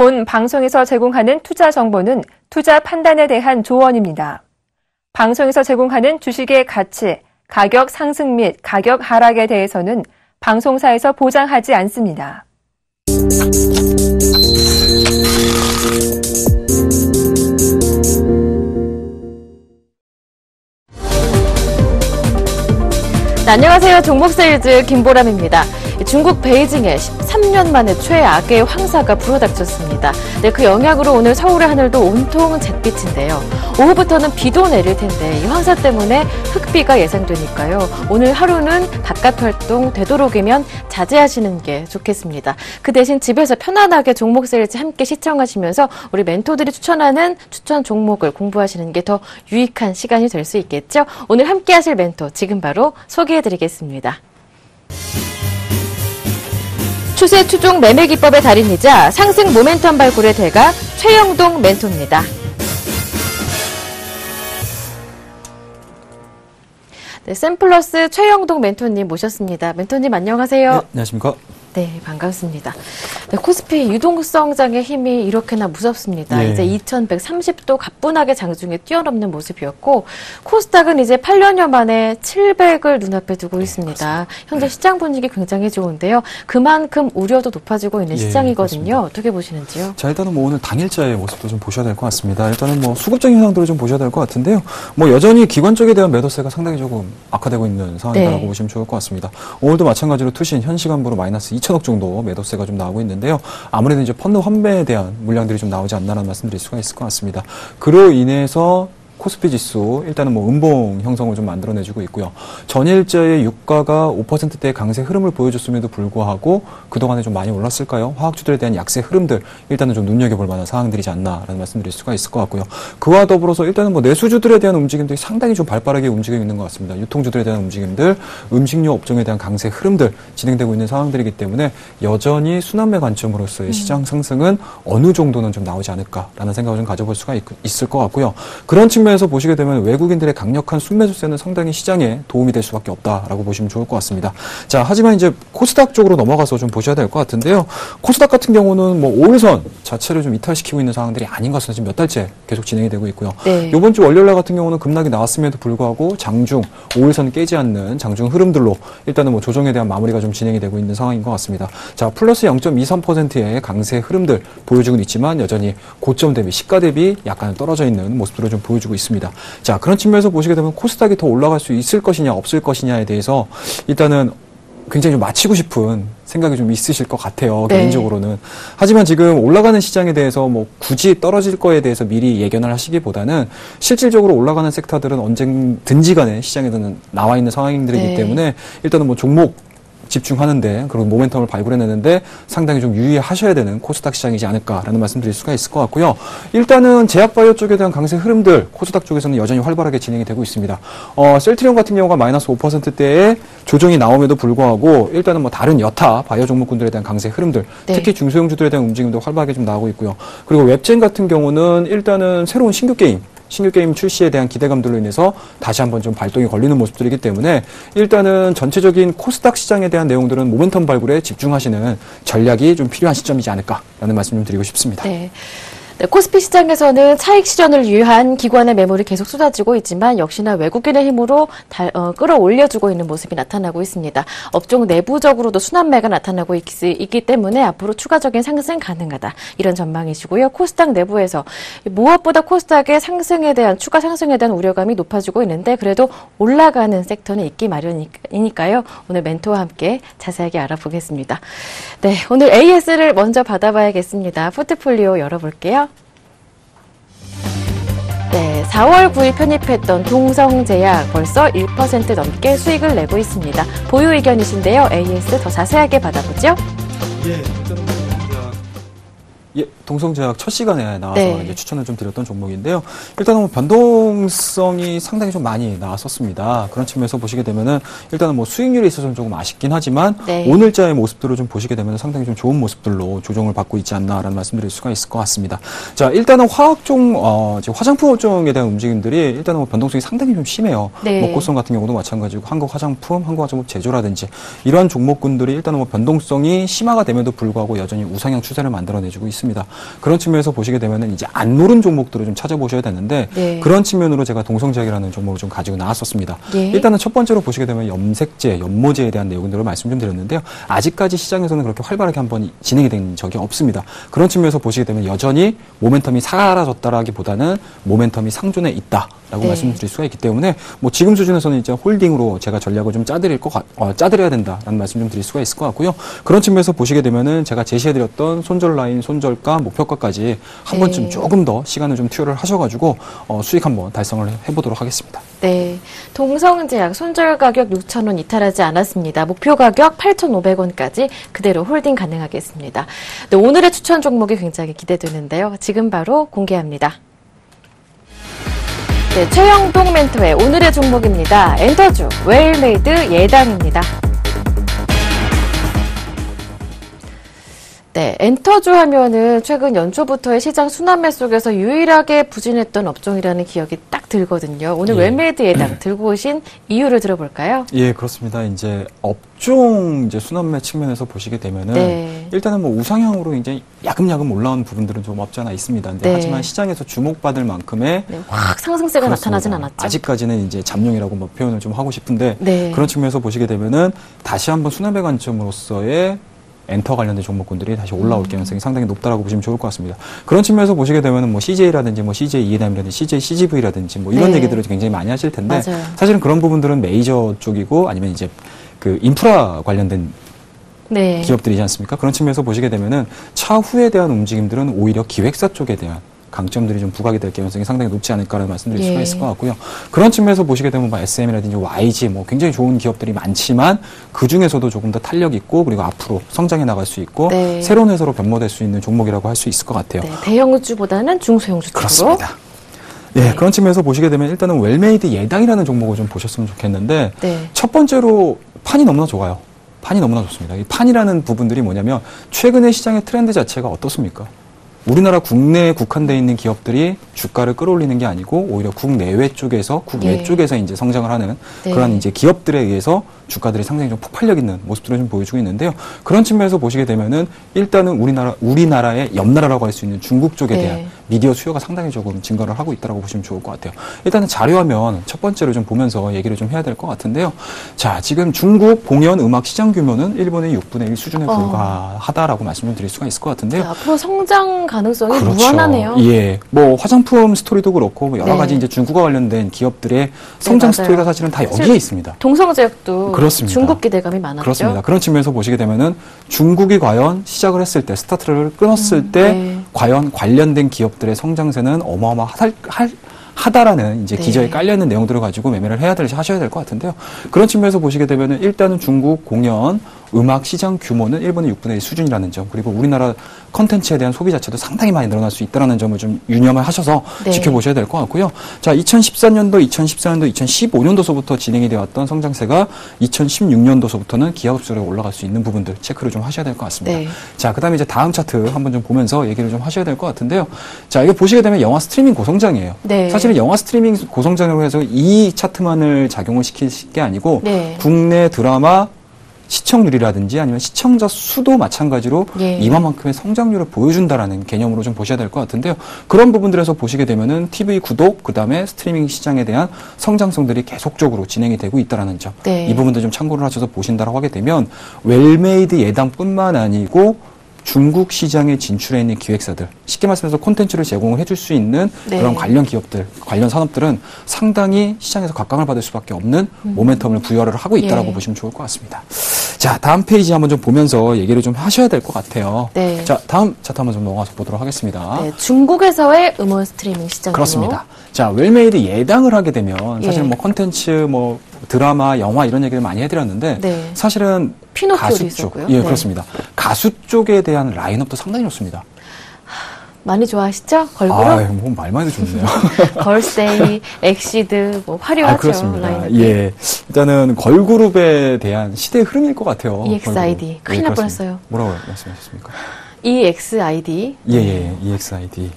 본 방송에서 제공하는 투자 정보는 투자 판단에 대한 조언입니다. 방송에서 제공하는 주식의 가치, 가격 상승 및 가격 하락에 대해서는 방송사에서 보장하지 않습니다. 안녕하세요. 종목세일즈 김보람입니다. 중국 베이징에 13년 만에 최악의 황사가 불어닥쳤습니다. 그 영향으로 오늘 서울의 하늘도 온통 잿빛인데요. 오후부터는 비도 내릴 텐데 이 황사 때문에 흑비가 예상되니까요. 오늘 하루는 바깥 활동 되도록이면 자제하시는 게 좋겠습니다. 그 대신 집에서 편안하게 종목세일즈 함께 시청하시면서 우리 멘토들이 추천하는 추천 종목을 공부하시는 게 더 유익한 시간이 될 수 있겠죠. 오늘 함께 하실 멘토 지금 바로 소개해드리겠습니다. 추세 추종 매매 기법의 달인이자 상승 모멘텀 발굴의 대가 최영동 멘토입니다. 네, 샘플러스 최영동 멘토님 모셨습니다. 멘토님 안녕하세요. 네, 안녕하십니까. 네, 반갑습니다. 네, 코스피 유동성장의 힘이 이렇게나 무섭습니다. 네. 이제 2130도 가뿐하게 장중에 뛰어넘는 모습이었고 코스닥은 이제 8년여 만에 700을 눈앞에 두고 있습니다. 현재 시장 분위기 굉장히 좋은데요. 그만큼 우려도 높아지고 있는 시장이거든요. 그렇습니다. 어떻게 보시는지요? 자, 일단은 뭐 오늘 당일자의 모습도 좀 보셔야 될 것 같습니다. 일단은 뭐 수급적인 현상들을 좀 보셔야 될 것 같은데요. 뭐 여전히 기관 쪽에 대한 매도세가 상당히 조금 악화되고 있는 상황이라고 보시면 좋을 것 같습니다. 오늘도 마찬가지로 투신 현 시간부로 마이너스 2천억 정도 매도세가 좀 나오고 있는데요. 아무래도 이제 펀드 환매에 대한 물량들이 좀 나오지 않나라는 말씀드릴 수가 있을 것 같습니다. 그로 인해서 코스피 지수 일단은 뭐 음봉 형성을 좀 만들어내주고 있고요. 전일자의 유가가 5%대의 강세 흐름을 보여줬음에도 불구하고 그동안에 좀 많이 올랐을까요? 화학주들에 대한 약세 흐름들 일단은 좀 눈여겨볼 만한 상황들이지 않나라는 말씀드릴 수가 있을 것 같고요. 그와 더불어서 일단은 뭐 내수주들에 대한 움직임들이 상당히 좀 발빠르게 움직이고 있는 것 같습니다. 유통주들에 대한 움직임들, 음식료 업종에 대한 강세 흐름들 진행되고 있는 상황들이기 때문에 여전히 순환매 관점으로서의 시장 상승은 어느 정도는 좀 나오지 않을까라는 생각을 좀 가져볼 수가 있을 것 같고요. 그런 측면에서 보시게 되면 외국인들의 강력한 순매수세는 상당히 시장에 도움이 될 수밖에 없다라고 보시면 좋을 것 같습니다. 자, 하지만 이제 코스닥 쪽으로 넘어가서 좀 보셔야 될 것 같은데요. 코스닥 같은 경우는 뭐 5일선 자체를 좀 이탈시키고 있는 상황들이 아닌 것은 지금 몇 달째 계속 진행이 되고 있고요. 네. 이번 주 월요일 날 같은 경우는 급락이 나왔음에도 불구하고 장중 5일선 깨지 않는 장중 흐름들로 일단은 뭐 조정에 대한 마무리가 좀 진행이 되고 있는 상황인 것 같습니다. 자, 플러스 0.23%의 강세 흐름들 보여주고는 있지만 여전히 고점 대비 시가 대비 약간 떨어져 있는 모습들을 좀 보여주고 있습니다. 자, 그런 측면에서 보시게 되면 코스닥이 더 올라갈 수 있을 것이냐 없을 것이냐에 대해서 일단은 굉장히 좀 맞히고 싶은 생각이 좀 있으실 것 같아요. 네. 개인적으로는. 하지만 지금 올라가는 시장에 대해서 뭐 굳이 떨어질 거에 대해서 미리 예견을 하시기보다는 실질적으로 올라가는 섹터들은 언제든지 간에 시장에는 나와 있는 상황들이기 때문에 일단은 뭐 종목 집중하는데 그리고 모멘텀을 발굴해내는데 상당히 좀 유의하셔야 되는 코스닥 시장이지 않을까라는 말씀드릴 수가 있을 것 같고요. 일단은 제약바이오 쪽에 대한 강세 흐름들 코스닥 쪽에서는 여전히 활발하게 진행이 되고 있습니다. 셀트리온 같은 경우가 마이너스 5%대의 조정이 나옴에도 불구하고 일단은 뭐 다른 여타 바이오 종목군들에 대한 강세 흐름들 특히 중소형주들에 대한 움직임도 활발하게 좀 나오고 있고요. 그리고 웹젠 같은 경우는 일단은 새로운 신규 게임 출시에 대한 기대감들로 인해서 다시 한번 좀 발동이 걸리는 모습들이기 때문에 일단은 전체적인 코스닥 시장에 대한 내용들은 모멘텀 발굴에 집중하시는 전략이 좀 필요한 시점이지 않을까라는 말씀 좀 드리고 싶습니다. 네. 네, 코스피 시장에서는 차익 실현을 위한 기관의 매물이 계속 쏟아지고 있지만 역시나 외국인의 힘으로 끌어올려주고 있는 모습이 나타나고 있습니다. 업종 내부적으로도 순환매가 나타나고 있기 때문에 앞으로 추가적인 상승 가능하다. 이런 전망이시고요. 코스닥 내부에서 무엇보다 코스닥의 추가 상승에 대한 우려감이 높아지고 있는데 그래도 올라가는 섹터는 있기 마련이니까요. 오늘 멘토와 함께 자세하게 알아보겠습니다. 네, 오늘 AS를 먼저 받아봐야겠습니다. 포트폴리오 열어볼게요. 네, 4월 9일 편입했던 동성제약 벌써 1% 넘게 수익을 내고 있습니다. 보유 의견이신데요. AS 더 자세하게 받아보죠. 동성제약 첫 시간에 나와서 이제 추천을 좀 드렸던 종목인데요. 일단은 뭐 변동성이 상당히 좀 많이 나왔었습니다. 그런 측면에서 보시게 되면은 일단은 뭐 수익률에 있어서는 조금 아쉽긴 하지만 오늘자의 모습들을 좀 보시게 되면 상당히 좀 좋은 모습들로 조정을 받고 있지 않나라는 말씀드릴 수가 있을 것 같습니다. 자, 일단은 화장품 업종에 대한 움직임들이 일단은 뭐 변동성이 상당히 좀 심해요. 먹고성 같은 경우도 마찬가지고 한국화장품, 한국화장품 제조라든지 이러한 종목군들이 일단은 뭐 변동성이 심화가 됨에도 불구하고 여전히 우상향 추세를 만들어내주고 있습니다. 있습니다. 그런 측면에서 보시게 되면은 이제 안 오른 종목들을 좀 찾아보셔야 되는데 네. 그런 측면으로 제가 동성제약이라는 종목을 좀 가지고 나왔었습니다. 예. 일단은 첫 번째로 보시게 되면 염색제, 연모제에 대한 내용들을 말씀 좀 드렸는데요. 아직까지 시장에서는 그렇게 활발하게 한번 진행이 된 적이 없습니다. 그런 측면에서 보시게 되면 여전히 모멘텀이 사라졌다라기보다는 모멘텀이 상존해 있다라고 네. 말씀드릴 수가 있기 때문에 뭐 지금 수준에서는 이제 홀딩으로 제가 전략을 좀 짜드려야 된다라는 말씀 좀 드릴 수가 있을 것 같고요. 그런 측면에서 보시게 되면은 제가 제시해드렸던 손절 라인, 손절가, 목표가까지 한 네. 번쯤 조금 더 시간을 좀 투여를 하셔가지고 수익 한번 달성을 해보도록 하겠습니다. 네. 동성제약 손절 가격 6,000원 이탈하지 않았습니다. 목표 가격 8,500원까지 그대로 홀딩 가능하겠습니다. 네, 오늘의 추천 종목이 굉장히 기대되는데요. 지금 바로 공개합니다. 네, 최영동 멘토의 오늘의 종목입니다. 엔터주 웰메이드 예당입니다. 네, 엔터주 하면은 최근 연초부터의 시장 순환매 속에서 유일하게 부진했던 업종이라는 기억이 딱 들거든요. 오늘 예. 웰메이드 예당 들고 오신 이유를 들어볼까요? 예, 그렇습니다. 이제 업종 이제 순환매 측면에서 보시게 되면은 네. 일단은 뭐 우상향으로 이제 야금야금 올라온 부분들은 좀 없지 않아 있습니다. 근데 네. 하지만 시장에서 주목받을 만큼의 네, 확 상승세가 그렇습니다. 나타나진 않았죠. 아직까지는 이제 잠룡이라고 뭐 표현을 좀 하고 싶은데 네. 그런 측면에서 보시게 되면은 다시 한번 순환매 관점으로서의 엔터 관련된 종목군들이 다시 올라올 가능성이 상당히 높다라고 보시면 좋을 것 같습니다. 그런 측면에서 보시게 되면은 뭐 CJ라든지 뭐 CJ E&M이라든지 CJ CGV라든지 뭐 이런 네. 얘기들을 굉장히 많이 하실 텐데 맞아요. 사실은 그런 부분들은 메이저 쪽이고 아니면 이제 그 인프라 관련된 네. 기업들이지 않습니까? 그런 측면에서 보시게 되면은 차후에 대한 움직임들은 오히려 기획사 쪽에 대한 강점들이 좀 부각이 될 가능성이 상당히 높지 않을까라는 말씀드릴 수가 예. 있을 것 같고요. 그런 측면에서 보시게 되면 뭐 SM이라든지 YG 뭐 굉장히 좋은 기업들이 많지만 그 중에서도 조금 더 탄력 있고 그리고 앞으로 성장해 나갈 수 있고 네. 새로운 회사로 변모될 수 있는 종목이라고 할 수 있을 것 같아요. 네, 대형주보다는 중소형주 쪽으로. 그렇습니다. 예, 네. 그런 측면에서 보시게 되면 일단은 웰메이드 예당이라는 종목을 좀 보셨으면 좋겠는데 네. 첫 번째로 판이 너무나 좋아요. 판이 너무나 좋습니다. 이 판이라는 부분들이 뭐냐면 최근의 시장의 트렌드 자체가 어떻습니까? 우리나라 국내에 국한되어 있는 기업들이 주가를 끌어올리는 게 아니고 오히려 국내외 쪽에서 국외 네. 쪽에서 이제 성장을 하는 네. 그런 이제 기업들에 의해서 주가들이 상당히 좀 폭발력 있는 모습들을 좀 보여주고 있는데요. 그런 측면에서 보시게 되면은 일단은 우리나라의 옆나라라고 할 수 있는 중국 쪽에 네. 대한 미디어 수요가 상당히 조금 증가를 하고 있다고 보시면 좋을 것 같아요. 일단은 자료화면 첫 번째로 좀 보면서 얘기를 좀 해야 될 것 같은데요. 자, 지금 중국 공연 음악 시장 규모는 일본의 6분의 1 수준에 불과하다라고 말씀 좀 드릴 수가 있을 것 같은데요. 네, 앞으로 성장 가능성이 그렇죠. 무한하네요. 예. 뭐 화장품 스토리도 그렇고 뭐 여러 네. 가지 이제 중국과 관련된 기업들의 성장 맞아요. 스토리가 사실은 다 여기에 사실 있습니다. 동성제약도 그렇습니다. 중국 기대감이 많았죠. 그렇습니다. 그런 측면에서 보시게 되면은 중국이 과연 시작을 했을 때 스타트를 끊었을 때 네. 과연 관련된 기업들의 성장세는 어마어마하다라는 이제 네. 기저에 깔려있는 내용들을 가지고 매매를 하셔야 될 것 같은데요. 그런 측면에서 보시게 되면은 일단은 중국 공연 음악 시장 규모는 일본의 6분의 1 수준이라는 점, 그리고 우리나라 컨텐츠에 대한 소비 자체도 상당히 많이 늘어날 수 있다는 점을 좀 유념을 하셔서 네. 지켜보셔야 될 것 같고요. 자, 2014년도, 2014년도, 2015년도서부터 진행이 되었던 성장세가 2016년도서부터는 기하급수로 올라갈 수 있는 부분들 체크를 좀 하셔야 될 것 같습니다. 네. 자, 그 다음에 이제 다음 차트 한번 좀 보면서 얘기를 좀 하셔야 될 것 같은데요. 자, 이거 보시게 되면 영화 스트리밍 고성장이에요. 네. 사실은 영화 스트리밍 고성장으로 해서 이 차트만을 작용을 시킬 게 아니고 네. 국내 드라마 시청률이라든지 아니면 시청자 수도 마찬가지로 예. 이만큼의 성장률을 보여준다라는 개념으로 좀 보셔야 될 것 같은데요. 그런 부분들에서 보시게 되면은 TV 구독, 그 다음에 스트리밍 시장에 대한 성장성들이 계속적으로 진행이 되고 있다라는 점. 네. 이 부분도 좀 참고를 하셔서 보신다라고 하게 되면 웰메이드 예당뿐만 아니고 중국 시장에 진출해 있는 기획사들, 쉽게 말씀해서 콘텐츠를 제공을 해줄 수 있는 네. 그런 관련 기업들, 관련 산업들은 상당히 시장에서 각광을 받을 수밖에 없는 모멘텀을 부여를 하고 있다라고 예. 보시면 좋을 것 같습니다. 자, 다음 페이지 한번 좀 보면서 얘기를 좀 하셔야 될 것 같아요. 네. 자, 다음 차트 한번 좀 넘어가서 보도록 하겠습니다. 네, 중국에서의 음원 스트리밍 시장 그렇습니다. 자, 웰메이드 예당을 하게 되면 사실 예. 뭐 콘텐츠, 뭐 드라마, 영화 이런 얘기를 많이 해드렸는데 네. 사실은 피노키오도 가수 쪽, 있었고요. 예, 네. 그렇습니다. 가수 쪽에 대한 라인업도 상당히 좋습니다. 많이 좋아하시죠? 걸그룹? 아, 뭐 말만 해도 좋네요. 걸스데이, 엑시드, 뭐 화려하죠. 그렇습니다. 라인업이. 예, 일단은 걸그룹에 대한 시대의 흐름일 것 같아요. EXID. 걸그룹. 큰일 날 그렇습니다. 뻔했어요. 뭐라고 말씀하셨습니까? EXID. 예, EXID.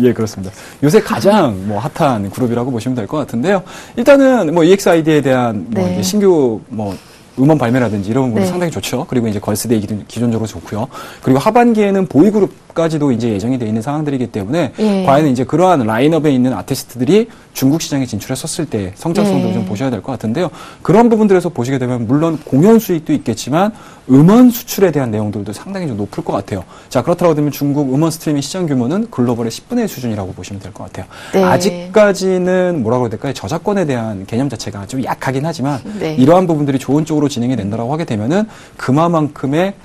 예, 그렇습니다. 요새 가장 뭐 핫한 그룹이라고 보시면 될 것 같은데요. 일단은 뭐 EXID에 대한 뭐 네. 이제 신규 뭐 음원 발매라든지 이런 부분이 네. 상당히 좋죠. 그리고 이제 걸스데이 기존적으로 좋고요. 그리고 하반기에는 보이그룹까지도 이제 예정이 되어 있는 상황들이기 때문에 예. 과연 이제 그러한 라인업에 있는 아티스트들이 중국 시장에 진출했었을 때 성장성도 예. 좀 보셔야 될 것 같은데요. 그런 부분들에서 보시게 되면 물론 공연 수익도 있겠지만 음원 수출에 대한 내용들도 상당히 좀 높을 것 같아요. 자, 그렇다고 되면 중국 음원 스트리밍 시장 규모는 글로벌의 10분의 1 수준이라고 보시면 될 것 같아요. 네. 아직까지는 뭐라고 해야 될까요? 저작권에 대한 개념 자체가 좀 약하긴 하지만 네. 이러한 부분들이 좋은 쪽으로 진행이 된다라고 하게 되면은 그만큼의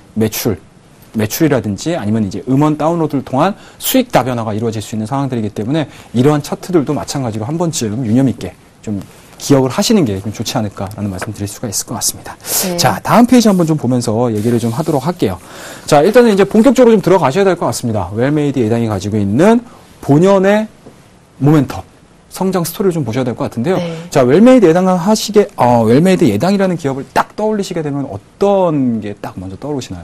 매출이라든지 아니면 이제 음원 다운로드를 통한 수익 다변화가 이루어질 수 있는 상황들이기 때문에 이러한 차트들도 마찬가지로 한 번쯤 유념 있게 좀 기억을 하시는 게 좀 좋지 않을까라는 말씀 드릴 수가 있을 것 같습니다. 네. 자, 다음 페이지 한번 좀 보면서 얘기를 좀 하도록 할게요. 자, 일단은 이제 본격적으로 좀 들어가셔야 될 것 같습니다. 웰메이드 예당이 가지고 있는 본연의 모멘텀, 성장 스토리를 좀 보셔야 될 것 같은데요. 네. 자, 웰메이드 웰메이드 예당이라는 기업을 딱 떠올리시게 되면 어떤 게 딱 먼저 떠오르시나요?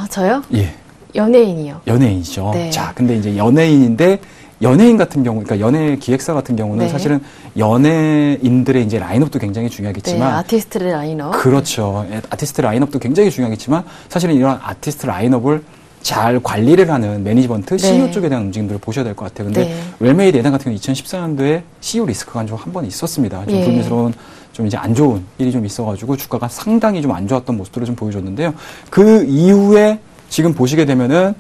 저요? 예. 연예인이요. 연예인이죠. 네. 자, 근데 이제 연예인인데 연예인 같은 경우, 그러니까 연예 기획사 같은 경우는 네. 사실은 연예인들의 이제 라인업도 굉장히 네, 중요하겠지만 아티스트의 라인업. 그렇죠. 아티스트 라인업도 굉장히 중요하겠지만 사실은 이런 아티스트 라인업을 잘 관리를 하는 매니지먼트, CEO 네. 쪽에 대한 움직임들을 보셔야 될 것 같아요. 근데 네. 웰메이드 예당 같은 경우 2014년도에 CEO 리스크가 좀 한 번 있었습니다. 좀 예. 불미스러운 좀 이제 안 좋은 일이 좀 있어가지고 주가가 상당히 좀 안 좋았던 모습들을 좀 보여줬는데요. 그 이후에 지금 보시게 되면은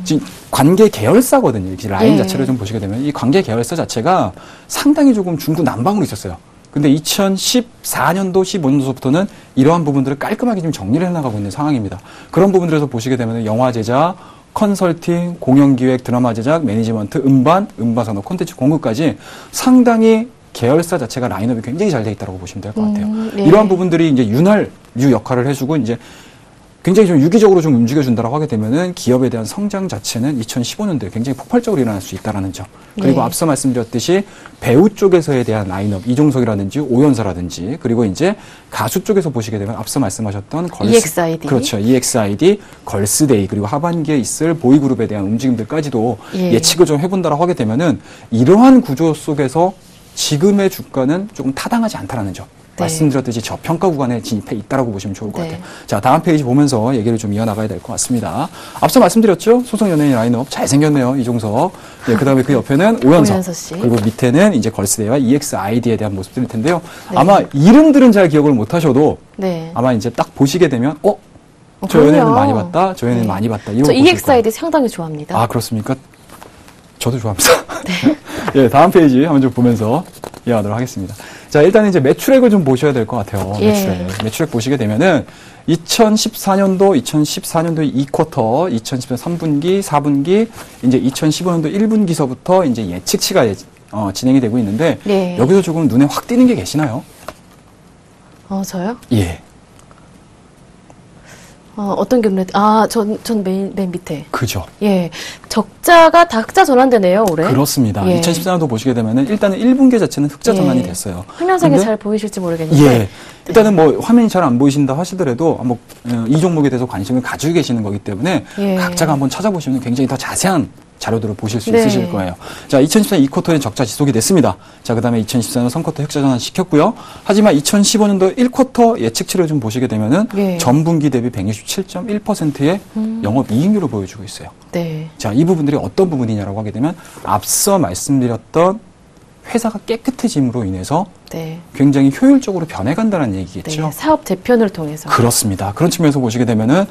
지금 관계 계열사거든요. 이 라인 예. 자체를 좀 보시게 되면 이 관계 계열사 자체가 상당히 조금 중구난방으로 있었어요. 근데 2014년도, 15년도부터는 이러한 부분들을 깔끔하게 좀 정리를 해나가고 있는 상황입니다. 그런 부분들에서 보시게 되면 영화 제작, 컨설팅, 공연기획, 드라마 제작, 매니지먼트, 음반산업, 콘텐츠 공급까지 상당히 계열사 자체가 라인업이 굉장히 잘 돼 있다고 보시면 될 것 같아요. 네. 이러한 부분들이 이제 유 역할을 해주고 이제 굉장히 좀 유기적으로 좀 움직여준다라고 하게 되면은 기업에 대한 성장 자체는 2015년도에 굉장히 폭발적으로 일어날 수 있다라는 점. 그리고 네. 앞서 말씀드렸듯이 배우 쪽에서에 대한 라인업, 이종석이라든지 오연서라든지 그리고 이제 가수 쪽에서 보시게 되면 앞서 말씀하셨던 EXID. 그렇죠. EXID, 걸스데이 그리고 하반기에 있을 보이그룹에 대한 움직임들까지도 예. 예측을 좀 해본다라고 하게 되면은 이러한 구조 속에서 지금의 주가는 조금 타당하지 않다라는 점. 네. 말씀드렸듯이 저평가 구간에 진입해 있다라고 보시면 좋을 것 네. 같아요. 자, 다음 페이지 보면서 얘기를 좀 이어나가야 될 것 같습니다. 앞서 말씀드렸죠? 소속 연예인 라인업 잘생겼네요. 이종석. 예, 그 다음에 그 옆에는 오연석. 오연서 씨. 그리고 밑에는 이제 걸스데이와 EXID에 대한 모습들일 텐데요. 네. 아마 이름들은 잘 기억을 못 하셔도 네. 아마 이제 딱 보시게 되면 저 그럼요. 연예인 많이 봤다. 저 연예인 네. 많이 봤다. 이거 저 보실 EXID 상당히 좋아합니다. 거예요. 아, 그렇습니까? 저도 좋아합니다. 예, 다음 페이지 한번 좀 보면서 이해하도록 하겠습니다. 자, 일단 이제 매출액을 좀 보셔야 될 것 같아요. 예. 매출액 보시게 되면은 2014년도 2쿼터, 2014년 3분기, 4분기, 이제 2015년도 1분기서부터 이제 예측치가 진행이 되고 있는데 네. 여기서 조금 눈에 확 띄는 게 계시나요? 저요? 예. 어떤 경우에 전 맨 밑에. 그죠. 예. 적자가 다 흑자 전환되네요, 올해. 그렇습니다. 예. 2014년도 보시게 되면은 일단은 1분기 자체는 흑자 전환이 예. 됐어요. 화면상에 근데 잘 보이실지 모르겠는데. 예. 일단은 뭐 화면이 잘 안 보이신다 하시더라도 한번 이 종목에 대해서 관심을 가지고 계시는 거기 때문에 예. 각자가 한번 찾아보시면 굉장히 더 자세한 자료들을 보실 수 네. 있으실 거예요. 자, 2014년 2쿼터에 적자 지속이 됐습니다. 자, 그 다음에 2014년 3쿼터 흑자 전환 시켰고요. 하지만 2015년도 1쿼터 예측치를 좀 보시게 되면은 예. 전분기 대비 167.1%의 영업이익률을 보여주고 있어요. 네. 자, 이 부분들이 어떤 부분이냐라고 하게 되면 앞서 말씀드렸던 회사가 깨끗해짐으로 인해서 네. 굉장히 효율적으로 변해간다는 얘기겠죠. 네. 사업 재편을 통해서. 그렇습니다. 그런 측면에서 보시게 되면은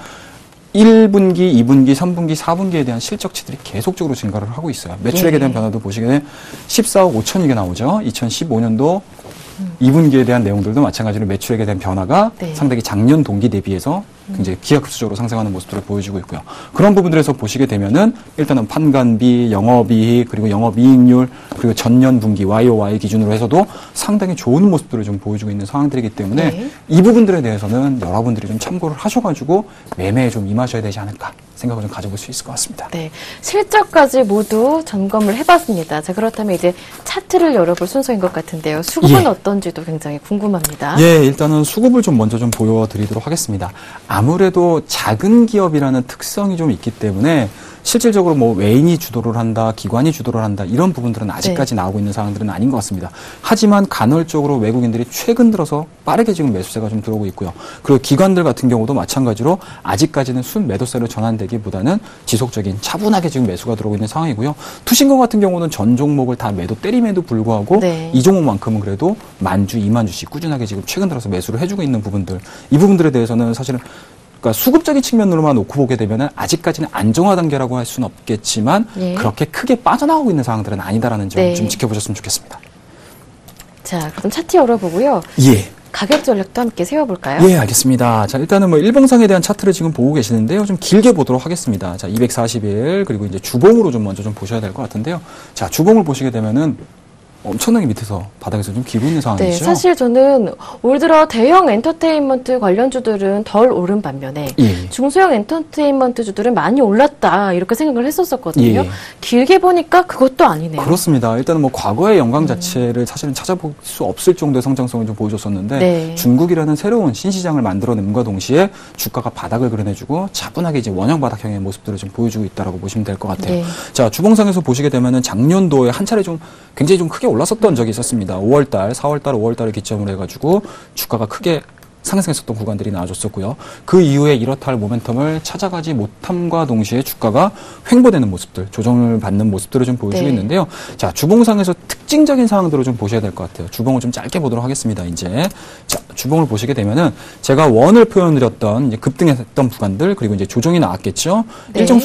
1분기, 2분기, 3분기, 4분기에 대한 실적치들이 계속적으로 증가를 하고 있어요. 매출액에 예. 대한 변화도 보시게 되면 14억 5천억이 나오죠. 2015년도 2분기에 대한 내용들도 마찬가지로 매출액에 대한 변화가 네. 상당히 작년 동기 대비해서 굉장히 기하급수적으로 상승하는 모습들을 보여주고 있고요. 그런 부분들에서 보시게 되면은 일단은 판관비, 영업이익, 그리고 영업이익률, 그리고 전년 분기 YOY 기준으로 해서도 상당히 좋은 모습들을 좀 보여주고 있는 상황들이기 때문에 네. 이 부분들에 대해서는 여러분들이 좀 참고를 하셔가지고 매매에 좀 임하셔야 되지 않을까 생각을 좀 가져볼 수 있을 것 같습니다. 네. 실적까지 모두 점검을 해봤습니다. 자, 그렇다면 이제 차트를 열어볼 순서인 것 같은데요. 수급은 예. 어떤지도 굉장히 궁금합니다. 예, 일단은 수급을 좀 먼저 좀 보여드리도록 하겠습니다. 아무래도 작은 기업이라는 특성이 좀 있기 때문에 실질적으로 뭐 외인이 주도를 한다, 기관이 주도를 한다 이런 부분들은 아직까지 나오고 있는 상황들은 아닌 것 같습니다. 하지만 간헐적으로 외국인들이 최근 들어서 빠르게 지금 매수세가 좀 들어오고 있고요. 그리고 기관들 같은 경우도 마찬가지로 아직까지는 순매도세로 전환되기보다는 지속적인 차분하게 지금 매수가 들어오고 있는 상황이고요. 투신권 같은 경우는 전 종목을 다 매도 때림에도 불구하고 네. 이 종목만큼은 그래도 10,000주, 20,000주씩 꾸준하게 지금 최근 들어서 매수를 해주고 있는 부분들, 이 부분들에 대해서는 사실은 그러니까 수급적인 측면으로만 놓고 보게 되면은 아직까지는 안정화 단계라고 할 수는 없겠지만 예. 그렇게 크게 빠져나오고 있는 상황들은 아니다라는 점 좀 네. 지켜보셨으면 좋겠습니다. 자, 그럼 차트 열어보고요. 예. 가격 전략도 함께 세워볼까요? 예, 알겠습니다. 자, 일단은 뭐 일봉상에 대한 차트를 지금 보고 계시는데요. 좀 길게 보도록 하겠습니다. 자, 240일 그리고 이제 주봉으로 좀 먼저 좀 보셔야 될 것 같은데요. 자, 주봉을 보시게 되면은 엄청나게 밑에서 바닥에서 좀 기고 있는 상황이죠. 네, 사실 저는 올 들어 대형 엔터테인먼트 관련주들은 덜 오른 반면에 예. 중소형 엔터테인먼트주들은 많이 올랐다 이렇게 생각을 했었거든요. 예. 길게 보니까 그것도 아니네요. 그렇습니다. 일단은 뭐 과거의 영광 자체를 사실은 찾아볼 수 없을 정도의 성장성을 좀 보여줬었는데 네. 중국이라는 새로운 신시장을 만들어냄과 동시에 주가가 바닥을 그려내주고 차분하게 이제 원형 바닥형의 모습들을 좀 보여주고 있다라고 보시면 될 것 같아요. 네. 자, 주봉상에서 보시게 되면은 작년도에 한 차례 좀 굉장히 좀 크게 올랐었던 적이 있었습니다. 5월달, 4월달, 5월달을 기점으로 해가지고 주가가 크게 상승했었던 구간들이 나와줬었고요. 그 이후에 이렇다 할 모멘텀을 찾아가지 못함과 동시에 주가가 횡보되는 모습들, 조정을 받는 모습들을 좀 보여주고 네. 있는데요. 자, 주봉상에서 특징적인 사항들을 좀 보셔야 될 것 같아요. 주봉을 좀 짧게 보도록 하겠습니다, 이제. 자, 주봉을 보시게 되면은 제가 원을 표현드렸던 이제 급등했던 구간들, 그리고 이제 조정이 나왔겠죠. 네. 일정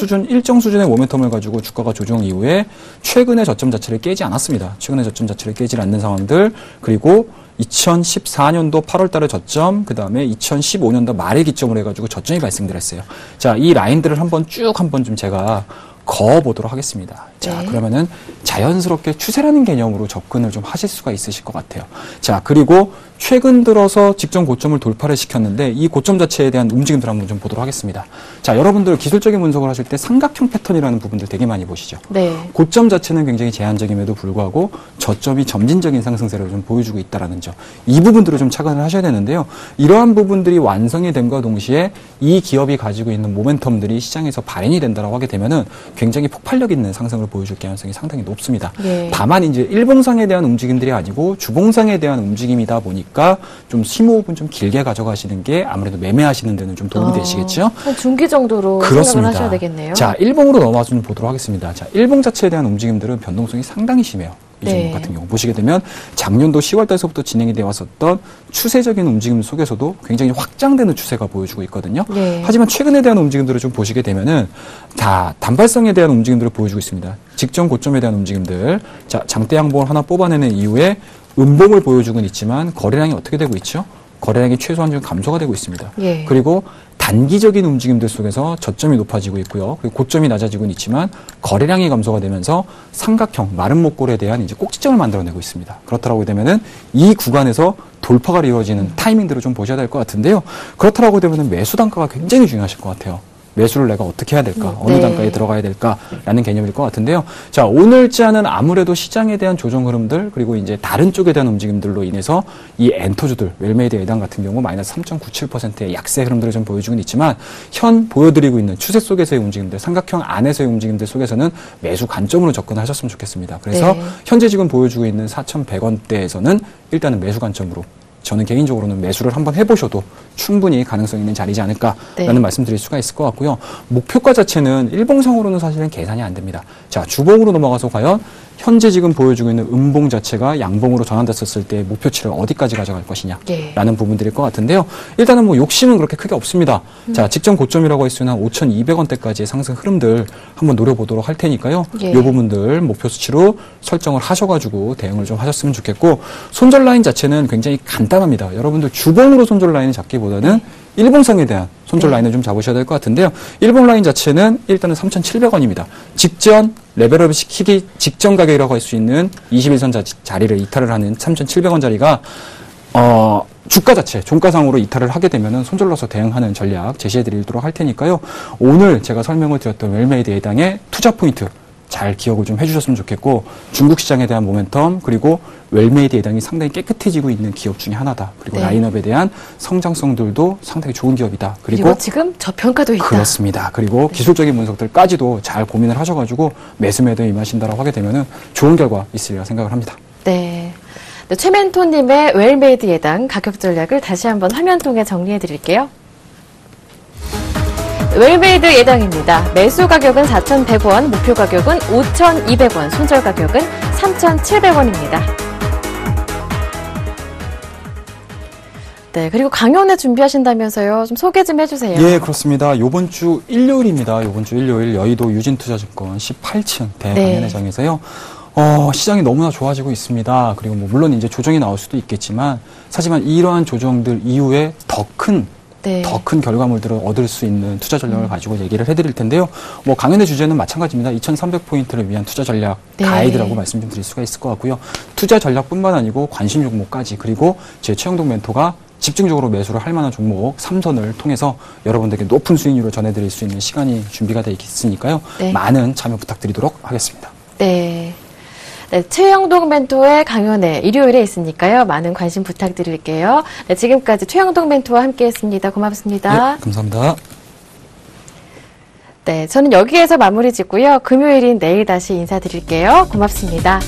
수준의 모멘텀을 가지고 주가가 조정 이후에 최근의 저점 자체를 깨지 않았습니다. 최근의 저점 자체를 깨지 않는 상황들, 그리고 2014년도 8월 달에 저점, 그 다음에 2015년도 말에 기점으로 해가지고 저점이 발생을 했어요. 자, 이 라인들을 한번 좀 제가 그어보도록 하겠습니다. 자, 네. 그러면은 자연스럽게 추세라는 개념으로 접근을 좀 하실 수가 있으실 것 같아요. 자, 그리고 최근 들어서 직전 고점을 돌파를 시켰는데 이 고점 자체에 대한 움직임들 한번 좀 보도록 하겠습니다. 자, 여러분들 기술적인 분석을 하실 때 삼각형 패턴이라는 부분들 되게 많이 보시죠. 네. 고점 자체는 굉장히 제한적임에도 불구하고 저점이 점진적인 상승세를 좀 보여주고 있다는 점. 이 부분들을 좀 착안을 하셔야 되는데요. 이러한 부분들이 완성이 됨과 동시에 이 기업이 가지고 있는 모멘텀들이 시장에서 발현이 된다고 하게 되면은 굉장히 폭발력 있는 상승을 보여줄 가능성이 상당히 높습니다. 예. 다만 이제 일봉상에 대한 움직임들이 아니고 주봉상에 대한 움직임이다 보니까 좀 심호흡은 좀 길게 가져가시는 게 아무래도 매매하시는 데는 좀 도움이 되시겠죠? 한 중기 정도로 생각을 하셔야 되겠네요. 자, 일봉으로 넘어와서 좀 보도록 하겠습니다. 자, 일봉 자체에 대한 움직임들은 변동성이 상당히 심해요. 이 종목 네. 같은 경우 보시게 되면 작년도 10월 달서부터 진행이 되어 왔었던 추세적인 움직임 속에서도 굉장히 확장되는 추세가 보여주고 있거든요. 네. 하지만 최근에 대한 움직임들을 좀 보시게 되면은 자, 단발성에 대한 움직임들을 보여주고 있습니다. 직전 고점에 대한 움직임들. 자, 장대 양봉을 하나 뽑아내는 이후에 음봉을 보여주고는 있지만 거래량이 어떻게 되고 있죠? 거래량이 최소한 좀 감소가 되고 있습니다. 예. 그리고 단기적인 움직임들 속에서 저점이 높아지고 있고요. 그리고 고점이 낮아지고는 있지만 거래량이 감소가 되면서 삼각형 마른 목골에 대한 이제 꼭지점을 만들어내고 있습니다. 그렇다고 되면은 이 구간에서 돌파가 이루어지는 타이밍들을 좀 보셔야 될 것 같은데요. 그렇다고 되면은 매수 단가가 굉장히 중요하실 것 같아요. 매수를 내가 어떻게 해야 될까? 어느 네. 단가에 들어가야 될까라는 개념일 것 같은데요. 자, 오늘자는 아무래도 시장에 대한 조정 흐름들 그리고 이제 다른 쪽에 대한 움직임들로 인해서 이 엔터주들, 웰메이드 예당 같은 경우 마이너스 3.97%의 약세 흐름들을 좀 보여주긴 있지만 현 보여드리고 있는 추세 속에서의 움직임들, 삼각형 안에서의 움직임들 속에서는 매수 관점으로 접근하셨으면 좋겠습니다. 그래서 네. 현재 지금 보여주고 있는 4,100원대에서는 일단은 매수 관점으로 저는 개인적으로는 매수를 한번 해보셔도 충분히 가능성 있는 자리지 않을까라는 네. 말씀드릴 수가 있을 것 같고요. 목표가 자체는 일봉상으로는 사실은 계산이 안 됩니다. 자, 주봉으로 넘어가서 과연 현재 지금 보여주고 있는 음봉 자체가 양봉으로 전환됐었을 때 목표치를 어디까지 가져갈 것이냐라는 부분들일 것 같은데요. 일단은 뭐 욕심은 그렇게 크게 없습니다. 자, 직전 고점이라고 했으나 5,200원대까지의 상승 흐름들 한번 노려보도록 할 테니까요. 예. 이 부분들 목표 수치로 설정을 하셔가지고 대응을 좀 하셨으면 좋겠고 손절 라인 자체는 굉장히 간단합니다. 여러분들 주봉으로 손절 라인을 잡기보다는 일봉상에 대한 손절 라인을 좀 잡으셔야 될 것 같은데요. 일봉 라인 자체는 일단은 3,700원입니다. 직전 레벨업 시키기 직전 가격이라고 할 수 있는 21선 자리를 이탈을 하는 3,700원 자리가 주가 자체, 종가상으로 이탈을 하게 되면은 손절로서 대응하는 전략 제시해 드리도록 할 테니까요. 오늘 제가 설명을 드렸던 웰메이드 예당의 투자 포인트 잘 기억을 좀 해주셨으면 좋겠고 중국 시장에 대한 모멘텀 그리고 웰메이드 예당이 상당히 깨끗해지고 있는 기업 중에 하나다. 그리고 네. 라인업에 대한 성장성들도 상당히 좋은 기업이다. 그리고 지금 저평가도 있다. 그렇습니다. 그리고 기술적인 분석들까지도 잘 고민을 하셔가지고 매수 매도에 임하신다라고 하게 되면은 좋은 결과 있으리라 생각을 합니다. 네. 네, 최멘토님의 웰메이드 예당 가격 전략을 다시 한번 화면 통해 정리해 드릴게요. 웰메이드 예당입니다. 매수 가격은 4,100원, 목표 가격은 5,200원, 손절 가격은 3,700원입니다. 네, 그리고 강연회 준비하신다면서요. 좀 소개 좀 해주세요. 예, 그렇습니다. 요번 주 일요일입니다. 요번 주 일요일 여의도 유진투자증권 18층 대강연회장에서요. 시장이 너무나 좋아지고 있습니다. 그리고 뭐 물론 이제 조정이 나올 수도 있겠지만, 하지만 이러한 조정들 이후에 더 큰 결과물들을 얻을 수 있는 투자 전략을 가지고 얘기를 해드릴 텐데요. 뭐 강연의 주제는 마찬가지입니다. 2,300포인트를 위한 투자 전략 가이드라고 말씀 좀 드릴 수가 있을 것 같고요. 투자 전략뿐만 아니고 관심 종목까지 그리고 제 최영동 멘토가 집중적으로 매수를 할 만한 종목 3선을 통해서 여러분들께 높은 수익률을 전해드릴 수 있는 시간이 준비가 되어 있으니까요. 네. 많은 참여 부탁드리도록 하겠습니다. 네. 네, 최영동 멘토의 강연회 일요일에 있으니까요. 많은 관심 부탁드릴게요. 네, 지금까지 최영동 멘토와 함께했습니다. 고맙습니다. 네, 감사합니다. 네, 저는 여기에서 마무리 짓고요. 금요일인 내일 다시 인사드릴게요. 고맙습니다.